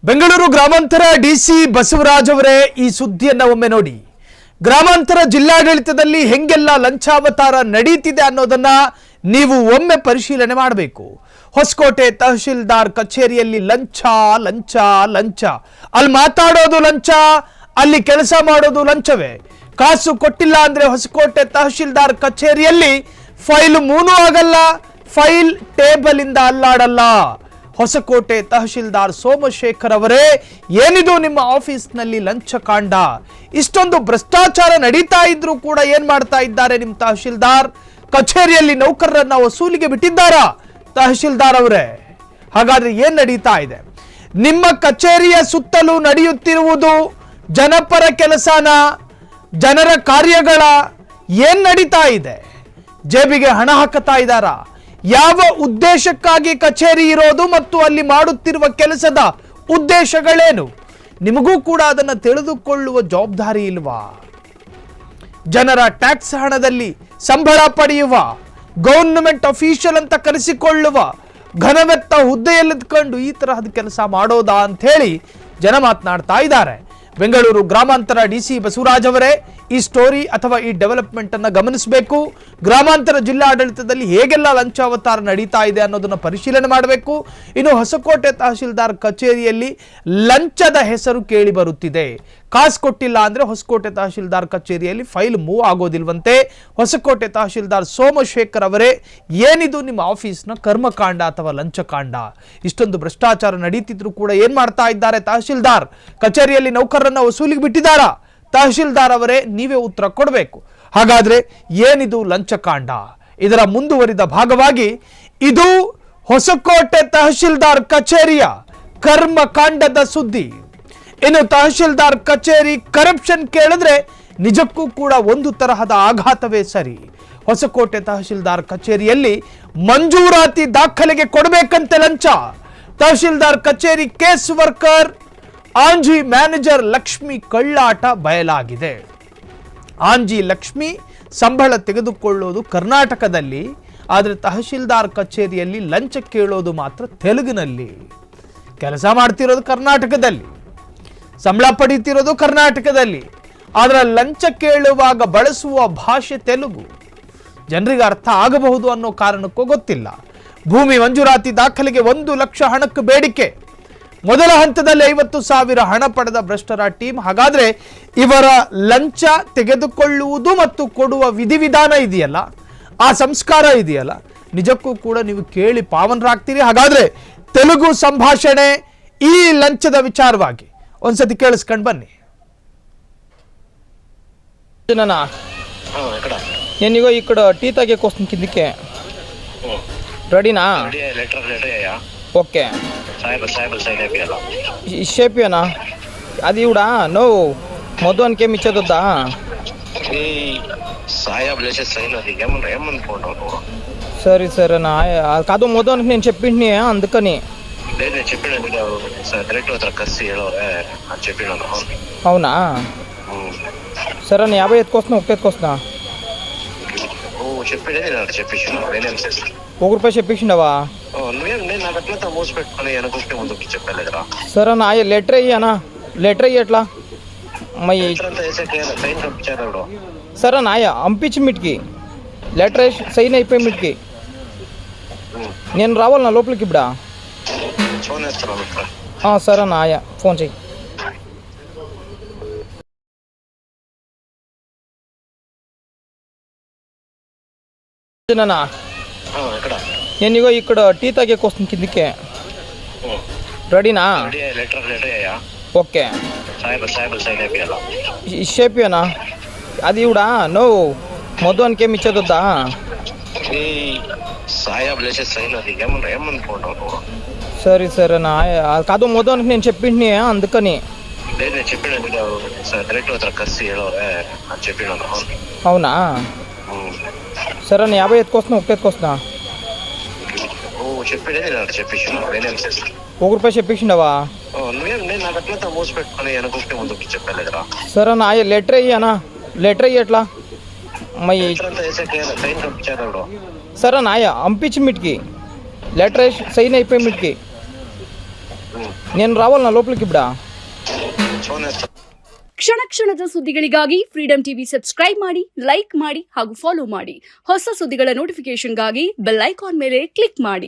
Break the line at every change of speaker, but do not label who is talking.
ಬೆಂಗಳೂರು ಗ್ರಾಮಾಂತರ ಡಿಸಿ ಬಸವರಾಜ್ ಅವರೇ ಈ ಸುದ್ದಿಯನ್ನು ಒಮ್ಮೆ ನೋಡಿ. ಗ್ರಾಮಾಂತರ ಜಿಲ್ಲಾಡಳಿತದಲ್ಲಿ ಹೆಂಗೆಲ್ಲ ಲಂಚಾವತಾರ ನಡೀತಿದೆ ಅನ್ನೋದನ್ನ ನೀವು ಒಮ್ಮೆ ಪರಿಶೀಲನೆ ಮಾಡಬೇಕು. ಹೊಸಕೋಟೆ ತಹಶೀಲ್ದಾರ್ ಕಚೇರಿಯಲ್ಲಿ ಲಂಚ ಲಂಚ ಲಂಚ, ಅಲ್ಲಿ ಮಾತಾಡೋದು ಲಂಚ, ಅಲ್ಲಿ ಕೆಲಸ ಮಾಡೋದು ಲಂಚವೇ. ಕಾಸು ಕೊಟ್ಟಿಲ್ಲ ಅಂದ್ರೆ ಹೊಸಕೋಟೆ ತಹಶೀಲ್ದಾರ್ ಕಚೇರಿಯಲ್ಲಿ ಫೈಲ್ ಮೂನು ಆಗಲ್ಲ, ಫೈಲ್ ಟೇಬಲ್ ಇಂದ ಅಲ್ಲಾಡಲ್ಲ. ಹೊಸಕೋಟೆ ತಹಶೀಲ್ದಾರ್ ಸೋಮಶೇಖರ್ ಅವರೇ, ಏನಿದು ನಿಮ್ಮ ಆಫೀಸ್ನಲ್ಲಿ ಲಂಚಕಾಂಡ? ಇಷ್ಟೊಂದು ಭ್ರಷ್ಟಾಚಾರ ನಡೀತಾ ಇದ್ರೂ ಕೂಡ ಏನ್ ಮಾಡ್ತಾ ಇದ್ದಾರೆ ನಿಮ್ಮ ತಹಶೀಲ್ದಾರ್? ಕಚೇರಿಯಲ್ಲಿ ನೌಕರರನ್ನ ವಸೂಲಿಗೆ ಬಿಟ್ಟಿದ್ದಾರಾ ತಹಶೀಲ್ದಾರ್ ಅವರೇ? ಹಾಗಾದ್ರೆ ಏನ್ ನಡೀತಾ ಇದೆ? ನಿಮ್ಮ ಕಚೇರಿಯ ಸುತ್ತಲೂ ನಡೆಯುತ್ತಿರುವುದು ಜನಪರ ಕೆಲಸನ, ಜನರ ಕಾರ್ಯಗಳ? ಏನ್ ನಡೀತಾ ಇದೆ? ಜೇಬಿಗೆ ಹಣ ಹಾಕುತ್ತಾ ಇದ್ದಾರಾ? ಯಾವ ಉದ್ದೇಶಕ್ಕಾಗಿ ಕಚೇರಿ ಇರೋದು ಮತ್ತು ಅಲ್ಲಿ ಮಾಡುತ್ತಿರುವ ಕೆಲಸದ ಉದ್ದೇಶಗಳೇನು? ನಿಮಗೂ ಕೂಡ ಅದನ್ನು ತಿಳಿದುಕೊಳ್ಳುವ ಜವಾಬ್ದಾರಿ ಇಲ್ವಾ? ಜನರ ಟ್ಯಾಕ್ಸ್ ಹಣದಲ್ಲಿ ಸಂಬಳ ಪಡೆಯುವ, ಗವರ್ನಮೆಂಟ್ ಅಫಿಷಿಯಲ್ ಅಂತ ಕರೆಸಿಕೊಳ್ಳುವ ಘನವೆತ್ತ ಹುದ್ದೆಯಲ್ಲಿದ್ದುಕೊಂಡು ಈ ತರಹದ ಕೆಲಸ ಮಾಡೋದಾ ಅಂತ ಹೇಳಿ ಜನ ಮಾತನಾಡ್ತಾ ಇದ್ದಾರೆ. ಬೆಂಗಳೂರು ಗ್ರಾಮಾಂತರ ಡಿಸಿ ಬಸವರಾಜ್ ಅವರೇ, ಈ ಸ್ಟೋರಿ ಅಥವಾ ಈ ಡೆವಲಪ್ಮೆಂಟ್ ಅನ್ನ ಗಮನಿಸಬೇಕು. ಗ್ರಾಮಾಂತರ ಜಿಲ್ಲಾಡಳಿತದಲ್ಲಿ ಹೇಗೆಲ್ಲ ಲಂಚಾವತಾರ ನಡೀತಾ ಇದೆ ಅನ್ನೋದನ್ನ ಪರಿಶೀಲನೆ ಮಾಡಬೇಕು. ಇನ್ನು ಹೊಸಕೋಟೆ ತಹಶೀಲ್ದಾರ್ ಕಚೇರಿಯಲ್ಲಿ ಲಂಚದ ಹೆಸರು ಕೇಳಿ ಬರುತ್ತಿದೆ. ಕಾಸು ಕೊಟ್ಟಿಲ್ಲ ಅಂದ್ರೆ ಹೊಸಕೋಟೆ ತಹಶೀಲ್ದಾರ್ ಕಚೇರಿಯಲ್ಲಿ ಫೈಲ್ ಮೂವ್ ಆಗೋದಿಲ್ವಂತೆ. ಹೊಸಕೋಟೆ ತಹಶೀಲ್ದಾರ್ ಸೋಮಶೇಖರ್ ಅವರೇ, ಏನಿದು ನಿಮ್ಮ ಆಫೀಸ್ನ ಕರ್ಮಕಾಂಡ ಅಥವಾ ಲಂಚಕಾಂಡ? ಇಷ್ಟೊಂದು ಭ್ರಷ್ಟಾಚಾರ ನಡೀತಿದ್ರು ಕೂಡ ಏನ್ ಮಾಡ್ತಾ ಇದ್ದಾರೆ ತಹಶೀಲ್ದಾರ್? ಕಚೇರಿಯಲ್ಲಿ ನೌಕರರನ್ನ ವಸೂಲಿಗೆ ಬಿಟ್ಟಿದ್ದಾರಾ? ತಹಶೀಲ್ದಾರ್ ಅವರೇ, ನೀವೇ ಉತ್ತರ ಕೊಡಬೇಕು. ಹಾಗಾದ್ರೆ ಏನಿದು ಲಂಚಕಾಂಡ? ಇದರ ಮುಂದುವರಿದ ಭಾಗವಾಗಿ ಇದು ಹೊಸಕೋಟೆ ತಹಶೀಲ್ದಾರ್ ಕಚೇರಿಯ ಕರ್ಮಕಾಂಡದ ಸುದ್ದಿ. ಇನ್ನು ತಹಶೀಲ್ದಾರ್ ಕಚೇರಿ ಕರಪ್ಷನ್ ಕೇಳಿದ್ರೆ ನಿಜಕ್ಕೂ ಕೂಡ ಒಂದು ತರಹದ ಆಘಾತವೇ ಸರಿ. ಹೊಸಕೋಟೆ ತಹಶೀಲ್ದಾರ್ ಕಚೇರಿಯಲ್ಲಿ ಮಂಜೂರಾತಿ ದಾಖಲೆಗೆ ಕೊಡಬೇಕಂತೆ ಲಂಚ. ತಹಶೀಲ್ದಾರ್ ಕಚೇರಿ case worker Anji manager Lakshmi ಕಳ್ಳಾಟ ಬಯಲಾಗಿದೆ. ಆಂಜಿ ಲಕ್ಷ್ಮಿ ಸಂಬಳ ತೆಗೆದುಕೊಳ್ಳೋದು ಕರ್ನಾಟಕದಲ್ಲಿ, ಆದರೆ ತಹಶೀಲ್ದಾರ್ ಕಚೇರಿಯಲ್ಲಿ ಲಂಚ ಕೇಳೋದು ಮಾತ್ರ ತೆಲುಗಿನಲ್ಲಿ. ಕೆಲಸ ಮಾಡ್ತಿರೋದು ಕರ್ನಾಟಕದಲ್ಲಿ, ಸಂಬಳ ಪಡೀತಿರೋದು ಕರ್ನಾಟಕದಲ್ಲಿ, ಆದರೆ ಲಂಚ ಕೇಳುವಾಗ ಬಳಸುವ ಭಾಷೆ ತೆಲುಗು. ಜನರಿಗೆ ಅರ್ಥ ಆಗಬಹುದು ಅನ್ನೋ ಕಾರಣಕ್ಕೂ ಗೊತ್ತಿಲ್ಲ. ಭೂಮಿ ಮಂಜೂರಾತಿ ದಾಖಲೆಗೆ 1 ಲಕ್ಷ ಹಣಕ್ಕೆ ಬೇಡಿಕೆ. ಮೊದಲ ಹಂತದಲ್ಲಿ 50,000 ಹಣ ಪಡೆದ ಭ್ರಷ್ಟರ ಟೀಮ್. ಹಾಗಾದ್ರೆ ಇವರ ಲಂಚ ತೆಗೆದುಕೊಳ್ಳುವುದು ಮತ್ತು ಕೊಡುವ ವಿಧಿವಿಧಾನ ಇದೆಯಲ್ಲ, ಆ ಸಂಸ್ಕಾರ ಇದೆಯಲ್ಲ, ನಿಜಕ್ಕೂ ಕೂಡ ನೀವು ಕೇಳಿ ಪಾವನರಾಗ್ತೀರಿ. ಹಾಗಾದ್ರೆ ತೆಲುಗು ಸಂಭಾಷಣೆ ಈ ಲಂಚದ ವಿಚಾರವಾಗಿ ಒಂದ್ಸತಿ ಕೇಳಿಸ್ಕೊಂಡು ಬನ್ನಿ.
నేనిగో ఇక్కడ టీ తాగేకి వస్తుంది కిందికి. రెడీనా? ఓకే ఇచ్చేపియనా? అది కూడా నువ్వు మొత్తానికి ఏమి ఇచ్చేదొద్దా? సరే సరేనా? కాదు మొత్తానికి నేను చెప్పింది అందుకని. అవునా? సరే నేను 50 ఎత్తుకొస్తున్నా, 1 ఎత్తుకొస్తున్నా. 1 రూపాయి చెప్పించినావా? సరే నా లెటర్ అయ్యానా? లెటర్ అయ్యట్లా సరే నాయ పంపించి మీటికి లెటర్ వేసి సైన్ అయిపోయి మీటికి నేను రావాలి నా లోపలికి ఇప్పుడా? సరే నాయ ఫోన్ చెయ్యి. నేనిగో ఇక్కడ టీ తాగేకి వస్తుంది కిందికి. రెడీనా? ఓకే ఇచ్చేపియనా? అది కూడా నువ్వు మొత్తానికి ఏమి ఇచ్చేదొద్దా? సరే సరేనా? కాదు మొత్తానికి నేను చెప్పింది అందుకని. అవునా? సరే నేను 50 ఎత్తుకొస్తున్నా, 1 ఎత్తుకొస్తున్నా. 1 రూపాయి చెప్పించినావా? సరే నా లెటర్ అయ్యానా? లెటర్ అయ్యట్లా సరే నాయ పంపించి మీటికి లెటర్ వేసి సైన్ అయిపోయి మీటికి నేను రావాలన్నా లోపలికి ఇప్పుడా?
ఫోన్ చేస్తా.
ಕ್ಷಣ ಕ್ಷಣದ ಸುದ್ದಿಗಳಿಗಾಗಿ ಫ್ರೀಡಂ ಟಿವಿ ಸಬ್ಸ್ಕ್ರೈಬ್ ಮಾಡಿ, ಲೈಕ್ ಮಾಡಿ ಹಾಗೂ ಫಾಲೋ ಮಾಡಿ. ಹೊಸ ಸುದ್ದಿಗಳ ನೋಟಿಫಿಕೇಶನ್ಗಾಗಿ ಬೆಲ್ ಐಕಾನ್ ಮೇಲೆ ಕ್ಲಿಕ್ ಮಾಡಿ.